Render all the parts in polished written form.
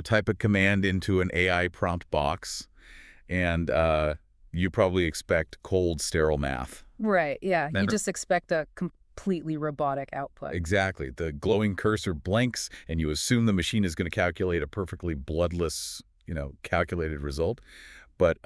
type a command into an AI prompt box, and you probably expect cold, sterile math. Right, yeah. You And just expect a completely robotic output. exactly. The glowing cursor blinks, and you assume the machine is going to calculate a perfectly bloodless, calculated result. But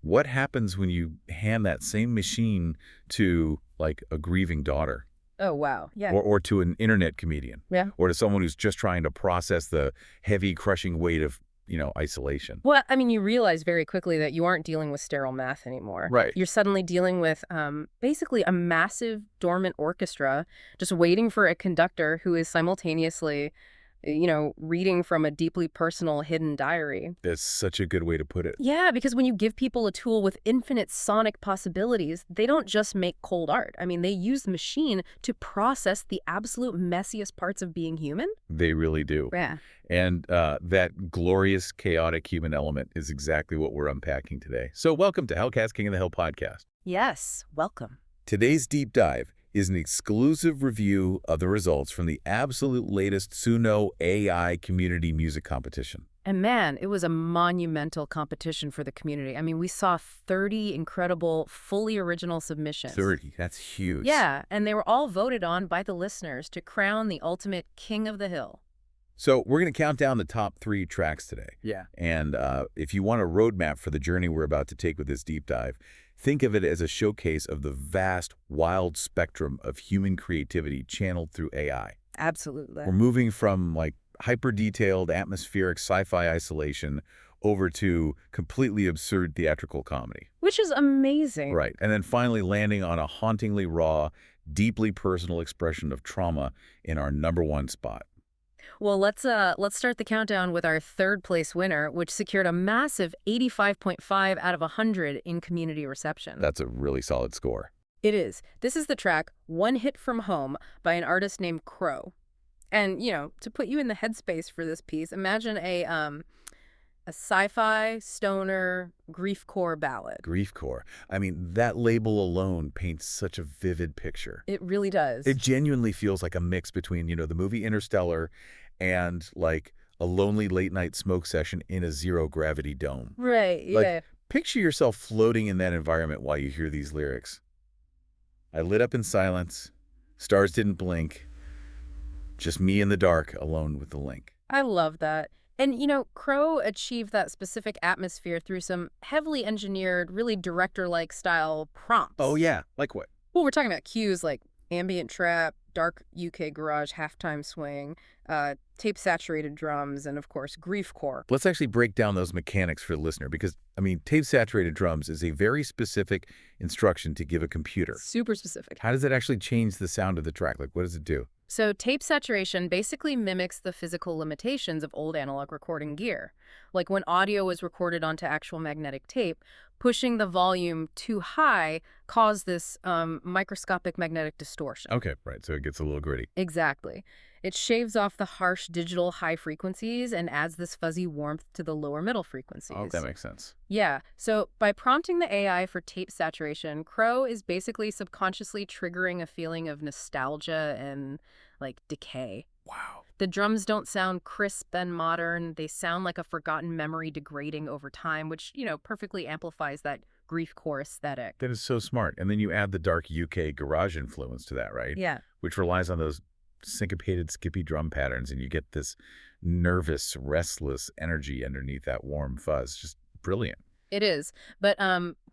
what happens when you hand that same machine to, like, a grieving daughter? Oh, wow. Yeah. Or to an internet comedian? Yeah. Or to someone who's just trying to process the heavy, crushing weight of, isolation? Well, I mean, you realize very quickly that you aren't dealing with sterile math anymore. Right. You're suddenly dealing with basically a massive dormant orchestra just waiting for a conductor who is simultaneously, reading from a deeply personal hidden diary. That's such a good way to put it. Yeah, because when you give people a tool with infinite sonic possibilities, they don't just make cold art. I mean, they use the machine to process the absolute messiest parts of being human. They really do. Yeah. And that glorious, chaotic human element is exactly what we're unpacking today. So welcome to Hellcat King of the Hill podcast. Yes, welcome. Today's deep dive is an exclusive review of the results from the absolute latest Suno AI community music competition. And man, it was a monumental competition for the community. I mean, we saw 30 incredible, fully original submissions. 30, that's huge. Yeah, and they were all voted on by the listeners to crown the ultimate king of the hill. So we're going to count down the top 3 tracks today. Yeah. And if you want a roadmap for the journey we're about to take with this deep dive, think of it as a showcase of the vast, wild spectrum of human creativity channeled through AI. Absolutely. We're moving from, like, hyper-detailed, atmospheric sci-fi isolation over to completely absurd theatrical comedy. Which is amazing. Right. And then finally landing on a hauntingly raw, deeply personal expression of trauma in our #1 spot. Well, let's start the countdown with our third place winner, which secured a massive 85.5 out of 100 in community reception. That's a really solid score. It is. This is the track One Hit From Home by an artist named Crow. And, to put you in the headspace for this piece, imagine a sci-fi, stoner, griefcore ballad. Griefcore. I mean, that label alone paints such a vivid picture. It really does. It genuinely feels like a mix between, the movie Interstellar and, like, a lonely late-night smoke session in a zero-gravity dome. Right, yeah. Like, picture yourself floating in that environment while you hear these lyrics. I lit up in silence. Stars didn't blink. Just me in the dark, alone with the link. I love that. And, Crow achieved that specific atmosphere through some heavily engineered, really director-like style prompts. Oh, yeah. Like what? Well, we're talking about cues like ambient trap, dark UK garage halftime swing, tape-saturated drums, and, of course, griefcore. Let's actually break down those mechanics for the listener because, I mean, tape-saturated drums is a very specific instruction to give a computer. Super specific. How does it actually change the sound of the track? Like, what does it do? So tape saturation basically mimics the physical limitations of old analog recording gear. Like when audio was recorded onto actual magnetic tape, pushing the volume too high caused this microscopic magnetic distortion. Okay, right. So it gets a little gritty. Exactly. It shaves off the harsh digital high frequencies and adds this fuzzy warmth to the lower middle frequencies. Oh, that makes sense. Yeah. So by prompting the AI for tape saturation, Crow is basically subconsciously triggering a feeling of nostalgia and, like, decay. Wow. The drums don't sound crisp and modern. They sound like a forgotten memory degrading over time, which, perfectly amplifies that griefcore aesthetic. That is so smart. And then you add the dark UK garage influence to that, right? Yeah. Which relies on those syncopated, skippy drum patterns, and you get this nervous, restless energy underneath that warm fuzz. Just brilliant. It is. But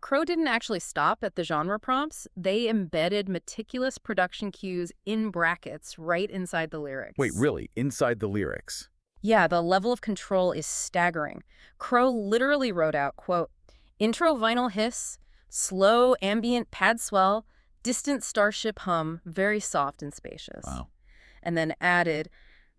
Crow didn't actually stop at the genre prompts. They embedded meticulous production cues in brackets right inside the lyrics. Wait, really? Inside the lyrics? Yeah, the level of control is staggering. Crow literally wrote out, quote, intro vinyl hiss, slow ambient pad swell, distant starship hum, very soft and spacious. Wow. And then added,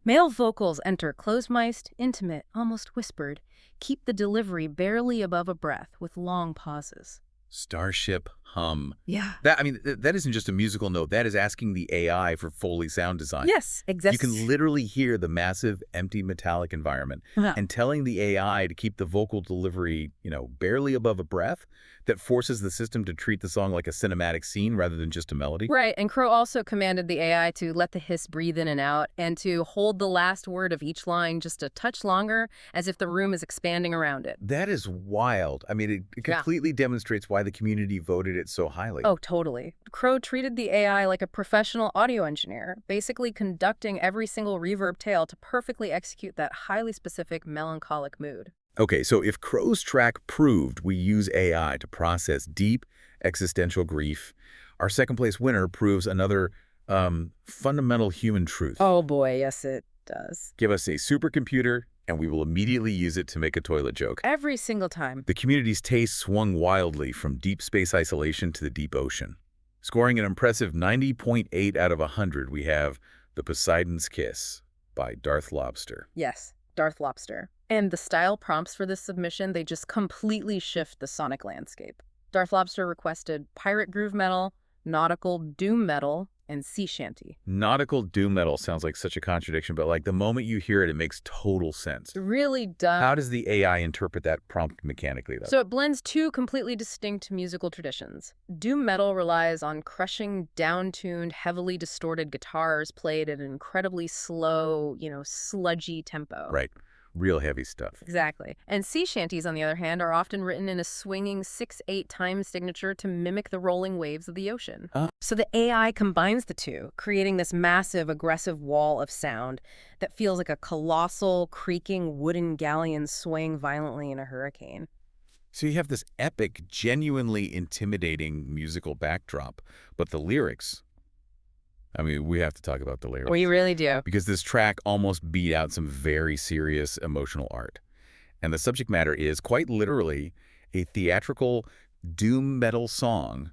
male vocals enter close-miced, intimate, almost whispered, keep the delivery barely above a breath with long pauses. Starship hum. Yeah. That isn't just a musical note. That is asking the AI for Foley sound design. Yes, You can exactly. literally hear the massive, empty, metallic environment and telling the AI to keep the vocal delivery, barely above a breath that forces the system to treat the song like a cinematic scene rather than just a melody. Right, and Crow also commanded the AI to let the hiss breathe in and out and to hold the last word of each line just a touch longer, as if the room is expanding around it. That is wild. It Yeah. completely demonstrates why the community voted it so highly. Oh, totally. Crow treated the AI like a professional audio engineer, basically conducting every single reverb tail to perfectly execute that highly specific melancholic mood. Okay, so if Crow's track proved we use AI to process deep existential grief, our second place winner proves another fundamental human truth. Oh boy, yes it does. Give us a supercomputer, and we will immediately use it to make a toilet joke. Every single time. The community's taste swung wildly from deep space isolation to the deep ocean. Scoring an impressive 90.8 out of 100, we have The Poseidon's Kiss by Darth Lobster. Yes, Darth Lobster. And the style prompts for this submission, they just completely shift the sonic landscape. Darth Lobster requested pirate groove metal, nautical doom metal, and sea shanty. Nautical doom metal sounds like such a contradiction, but the moment you hear it, it makes total sense. It really does. How does the AI interpret that prompt mechanically, though? So it blends two completely distinct musical traditions. Doom metal relies on crushing, down-tuned, heavily distorted guitars played at an incredibly slow, sludgy tempo. Right. Real heavy stuff. Exactly. And sea shanties, on the other hand, are often written in a swinging 6/8 time signature to mimic the rolling waves of the ocean. So the AI combines the two, creating this massive, aggressive wall of sound that feels like a colossal, creaking wooden galleon swaying violently in a hurricane. So you have this epic, genuinely intimidating musical backdrop, but the lyrics, we have to talk about the lyrics. We really do. Because this track almost beat out some very serious emotional art. And the subject matter is, quite literally, a theatrical doom metal song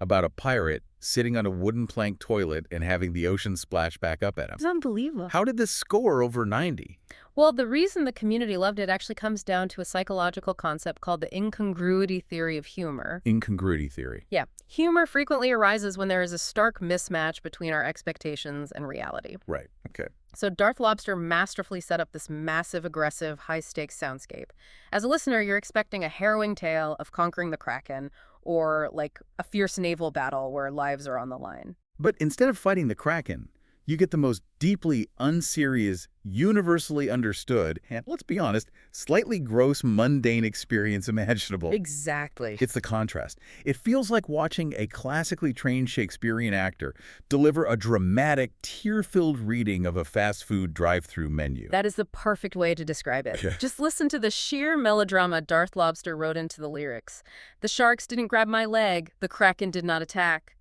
about a pirate sitting on a wooden plank toilet and having the ocean splash back up at him. It's unbelievable. How did this score over 90? Well, the reason the community loved it actually comes down to a psychological concept called the incongruity theory of humor. Incongruity theory. Yeah. Humor frequently arises when there is a stark mismatch between our expectations and reality. Right. Okay. So Darth Lobster masterfully set up this massive, aggressive, high-stakes soundscape. As a listener, you're expecting a harrowing tale of conquering the Kraken or, a fierce naval battle where lives are on the line. But instead of fighting the Kraken, you get the most deeply unserious, universally understood, and let's be honest, slightly gross, mundane experience imaginable. Exactly. It's the contrast. It feels like watching a classically trained Shakespearean actor deliver a dramatic, tear-filled reading of a fast food drive-thru menu. That is the perfect way to describe it. Yeah. Just listen to the sheer melodrama Darth Lobster wrote into the lyrics. The sharks didn't grab my leg, the Kraken did not attack.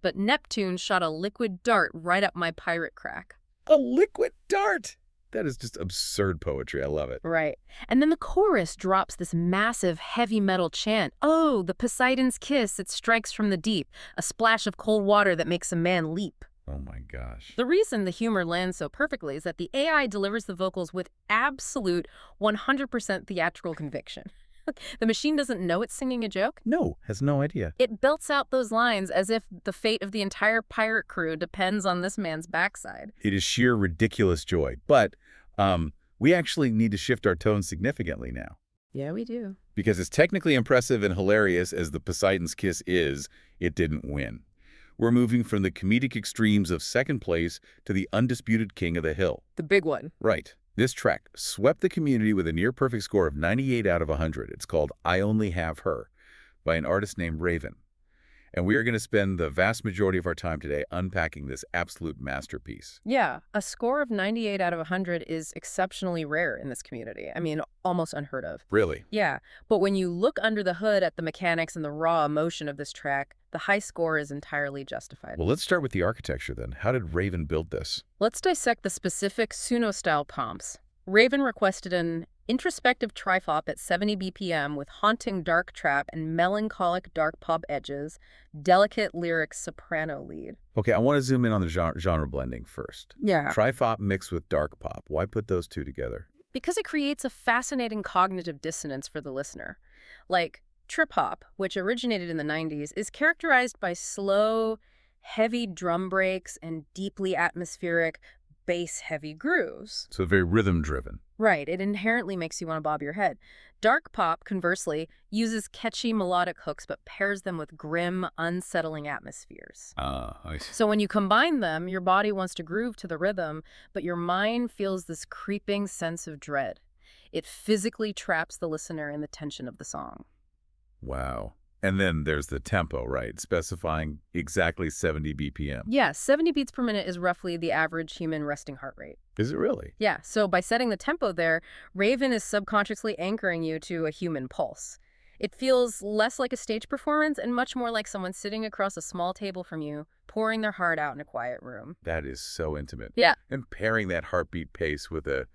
But Neptune shot a liquid dart right up my pirate crack. A liquid dart! That is just absurd poetry. I love it. Right. And then the chorus drops this massive heavy metal chant. Oh, the Poseidon's kiss, it strikes from the deep, a splash of cold water that makes a man leap. Oh my gosh. The reason the humor lands so perfectly is that the AI delivers the vocals with absolute 100% theatrical conviction. The machine doesn't know it's singing a joke. No, has no idea. It belts out those lines as if the fate of the entire pirate crew depends on this man's backside. It is sheer ridiculous joy. But we actually need to shift our tone significantly now. Yeah, we do. Because as technically impressive and hilarious as the Poseidon's Kiss is, it didn't win. We're moving from the comedic extremes of second place to the undisputed king of the hill. The big one. Right. This track swept the community with a near-perfect score of 98 out of 100. It's called I Only Have Her by an artist named Raven. And we are going to spend the vast majority of our time today unpacking this absolute masterpiece. Yeah, a score of 98 out of 100 is exceptionally rare in this community. Almost unheard of. Really? Yeah, but when you look under the hood at the mechanics and the raw emotion of this track, the high score is entirely justified. Well, let's start with the architecture then. How did Raven build this? Let's dissect the specific Suno-style prompts. Raven requested an introspective trifop at 70 BPM with haunting dark trap and melancholic dark pop edges, delicate lyric soprano lead. Okay, I want to zoom in on the genre blending first. Yeah. Trifop mixed with dark pop. Why put those two together? Because it creates a fascinating cognitive dissonance for the listener. Electropop, which originated in the 90s, is characterized by slow, heavy drum breaks and deeply atmospheric, bass-heavy grooves. So very rhythm-driven. Right, it inherently makes you want to bob your head. Dark pop, conversely, uses catchy melodic hooks but pairs them with grim, unsettling atmospheres. Ah, I see. So when you combine them, your body wants to groove to the rhythm, but your mind feels this creeping sense of dread. It physically traps the listener in the tension of the song. Wow. And then there's the tempo, right? Specifying exactly 70 BPM. Yeah, 70 beats per minute is roughly the average human resting heart rate. Is it really? Yeah, so by setting the tempo there, Raven is subconsciously anchoring you to a human pulse. It feels less like a stage performance and much more like someone sitting across a small table from you, pouring their heart out in a quiet room. That is so intimate. Yeah. And pairing that heartbeat pace with a,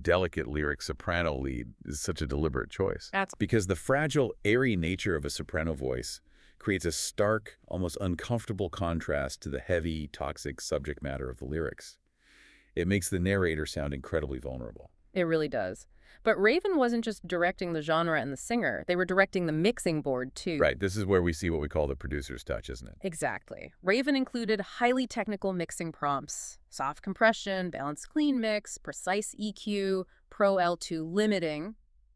delicate lyric soprano lead is such a deliberate choice. That's Because the fragile, airy nature of a soprano voice creates a stark, almost uncomfortable contrast to the heavy, toxic subject matter of the lyrics. It makes the narrator sound incredibly vulnerable. It really does. But Raven wasn't just directing the genre and the singer. They were directing the mixing board, too. Right, this is where we see what we call the producer's touch, isn't it? Exactly. Raven included highly technical mixing prompts, soft compression, balanced clean mix, precise EQ, Pro L2 limiting.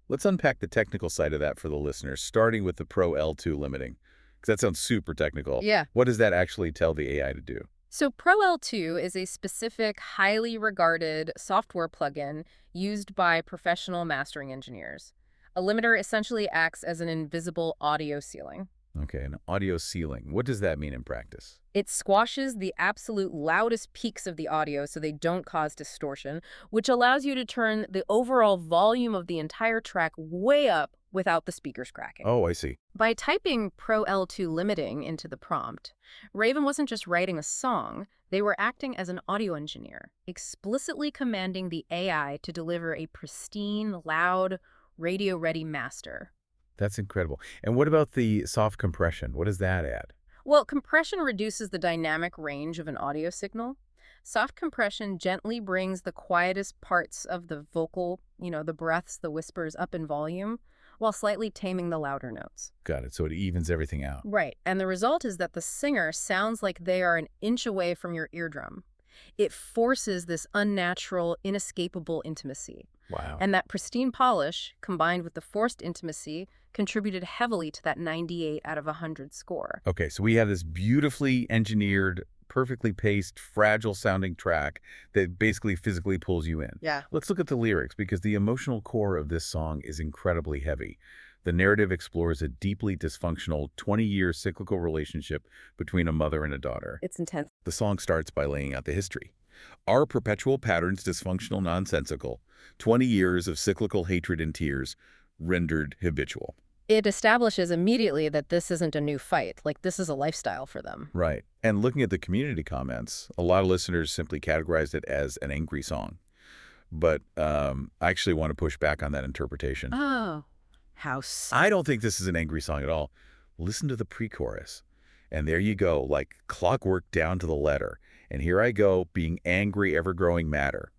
Let's unpack the technical side of that for the listeners, starting with the Pro L2 limiting, because that sounds super technical. Yeah. What does that actually tell the AI to do? So Pro L2 is a specific, highly regarded software plugin used by professional mastering engineers. A limiter essentially acts as an invisible audio ceiling. Okay, an audio ceiling. What does that mean in practice? It squashes the absolute loudest peaks of the audio so they don't cause distortion, which allows you to turn the overall volume of the entire track way up without the speakers cracking. Oh, I see. By typing Pro L2 limiting into the prompt, Raven wasn't just writing a song, they were acting as an audio engineer, explicitly commanding the AI to deliver a pristine, loud, radio-ready master. That's incredible. And what about the soft compression? What does that add? Well, compression reduces the dynamic range of an audio signal. Soft compression gently brings the quietest parts of the vocal, the breaths, the whispers up in volume, while slightly taming the louder notes. Got it. So it evens everything out. Right. And the result is that the singer sounds like they are an inch away from your eardrum. It forces this unnatural, inescapable intimacy. Wow. And that pristine polish, combined with the forced intimacy, contributed heavily to that 98 out of 100 score. Okay, so we have this beautifully engineered, perfectly paced, fragile-sounding track that basically physically pulls you in. Yeah. Let's look at the lyrics, because the emotional core of this song is incredibly heavy. The narrative explores a deeply dysfunctional 20-year cyclical relationship between a mother and a daughter. It's intense. The song starts by laying out the history. Our perpetual patterns dysfunctional, nonsensical, 20 years of cyclical hatred and tears, rendered habitual. It establishes immediately that this isn't a new fight. Like, this is a lifestyle for them. Right. And looking at the community comments, a lot of listeners simply categorized it as an angry song. But I actually want to push back on that interpretation. Oh, how so? I don't think this is an angry song at all. Listen to the pre-chorus. And there you go, like clockwork down to the letter. And here I go, being angry, ever-growing matter.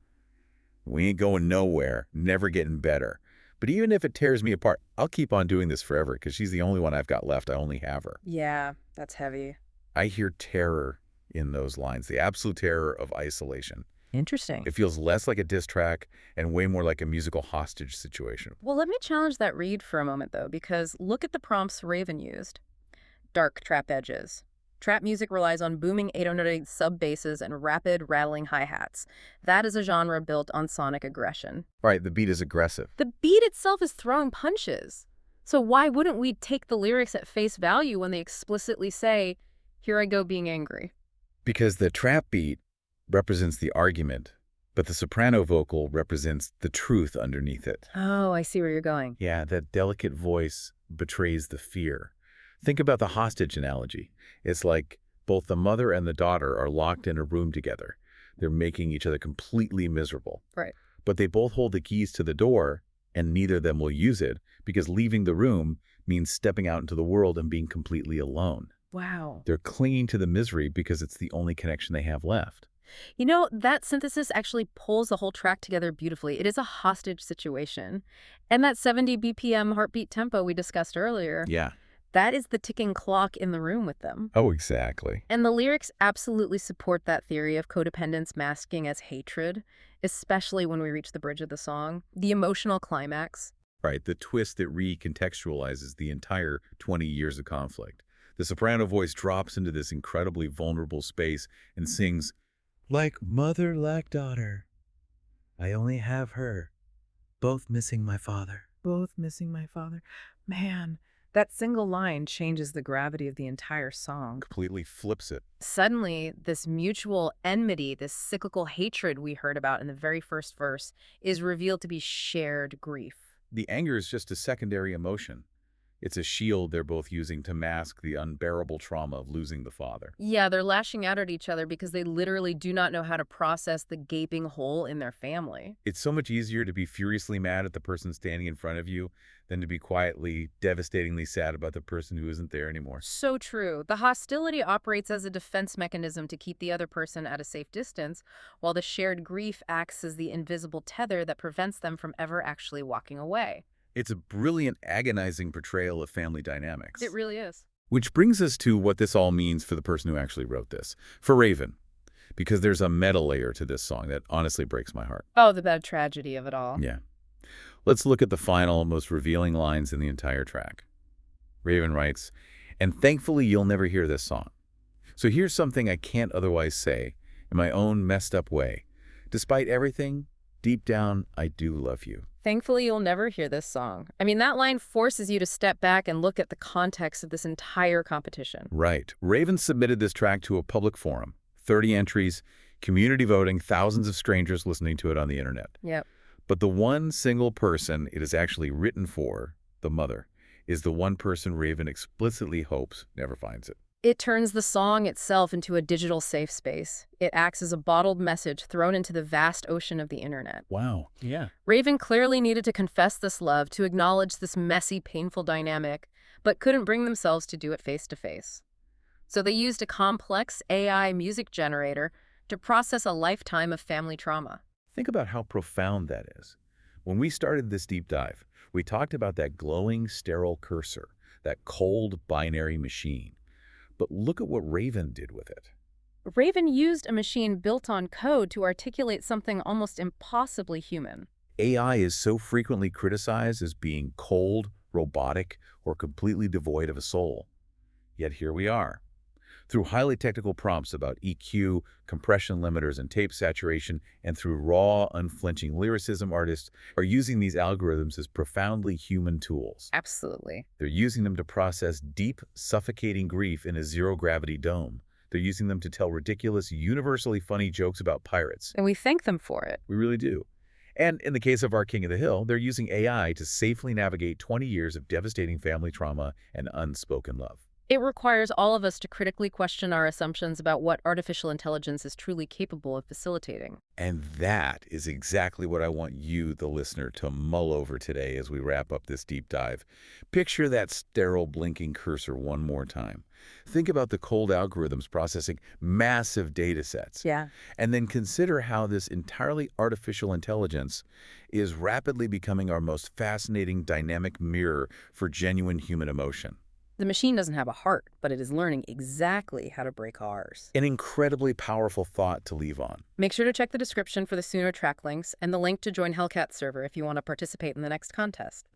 We ain't going nowhere, never getting better. But even if it tears me apart, I'll keep on doing this forever because she's the only one I've got left. I only have her. Yeah, that's heavy. I hear terror in those lines, the absolute terror of isolation. Interesting. It feels less like a diss track and way more like a musical hostage situation. Well, let me challenge that read for a moment, though, because look at the prompts Raven used. Dark trap edges. Trap music relies on booming 808 sub-basses and rapid, rattling hi-hats. That is a genre built on sonic aggression. Right, the beat is aggressive. The beat itself is throwing punches. So why wouldn't we take the lyrics at face value when they explicitly say, "Here I go being angry"? Because the trap beat represents the argument, but the soprano vocal represents the truth underneath it. Oh, I see where you're going. Yeah, that delicate voice betrays the fear. Think about the hostage analogy. It's like both the mother and the daughter are locked in a room together. They're making each other completely miserable. Right. But they both hold the keys to the door, and neither of them will use it because leaving the room means stepping out into the world and being completely alone. Wow. They're clinging to the misery because it's the only connection they have left. That synthesis actually pulls the whole track together beautifully. It is a hostage situation. And that 70 BPM heartbeat tempo we discussed earlier, Yeah. that is the ticking clock in the room with them. Oh, exactly. And the lyrics absolutely support that theory of codependence masking as hatred, especially when we reach the bridge of the song, the emotional climax. Right, the twist that recontextualizes the entire 20 years of conflict. The soprano voice drops into this incredibly vulnerable space and sings, like mother, like daughter. I only have her, both missing my father. Both missing my father. Man, that single line changes the gravity of the entire song. Completely flips it. Suddenly, this mutual enmity, this cyclical hatred we heard about in the very first verse, is revealed to be shared grief. The anger is just a secondary emotion. It's a shield they're both using to mask the unbearable trauma of losing the father. Yeah, they're lashing out at each other because they literally do not know how to process the gaping hole in their family. It's so much easier to be furiously mad at the person standing in front of you than to be quietly, devastatingly sad about the person who isn't there anymore. So true. The hostility operates as a defense mechanism to keep the other person at a safe distance, while the shared grief acts as the invisible tether that prevents them from ever actually walking away. It's a brilliant, agonizing portrayal of family dynamics. It really is. Which brings us to what this all means for the person who actually wrote this, for Raven, because there's a meta layer to this song that honestly breaks my heart. Oh, the bad tragedy of it all. Yeah. Let's look at the final, most revealing lines in the entire track. Raven writes, "And thankfully you'll never hear this song. So here's something I can't otherwise say, in my own messed up way. Despite everything, deep down, I do love you." Thankfully, you'll never hear this song. I mean, that line forces you to step back and look at the context of this entire competition. Right. Raven submitted this track to a public forum. 30 entries, community voting, thousands of strangers listening to it on the internet. Yep. But the one single person it is actually written for, the mother, is the one person Raven explicitly hopes never finds it. It turns the song itself into a digital safe space. It acts as a bottled message thrown into the vast ocean of the internet. Wow. Yeah. Raven clearly needed to confess this love, to acknowledge this messy, painful dynamic, but couldn't bring themselves to do it face to face. So they used a complex AI music generator to process a lifetime of family trauma. Think about how profound that is. When we started this deep dive, we talked about that glowing, sterile cursor, that cold binary machine. But look at what Raven did with it. Raven used a machine built on code to articulate something almost impossibly human. AI is so frequently criticized as being cold, robotic, or completely devoid of a soul. Yet here we are. Through highly technical prompts about EQ, compression limiters, and tape saturation, and through raw, unflinching lyricism, artists are using these algorithms as profoundly human tools. Absolutely. They're using them to process deep, suffocating grief in a zero-gravity dome. They're using them to tell ridiculous, universally funny jokes about pirates. And we thank them for it. We really do. And in the case of our King of the Hill, they're using AI to safely navigate 20 years of devastating family trauma and unspoken love. It requires all of us to critically question our assumptions about what artificial intelligence is truly capable of facilitating. And that is exactly what I want you, the listener, to mull over today as we wrap up this deep dive. Picture that sterile blinking cursor one more time. Think about the cold algorithms processing massive data sets. Yeah. And then consider how this entirely artificial intelligence is rapidly becoming our most fascinating dynamic mirror for genuine human emotion. The machine doesn't have a heart, but it is learning exactly how to break ours. An incredibly powerful thought to leave on. Make sure to check the description for the Suno track links and the link to join Hellcat server if you want to participate in the next contest.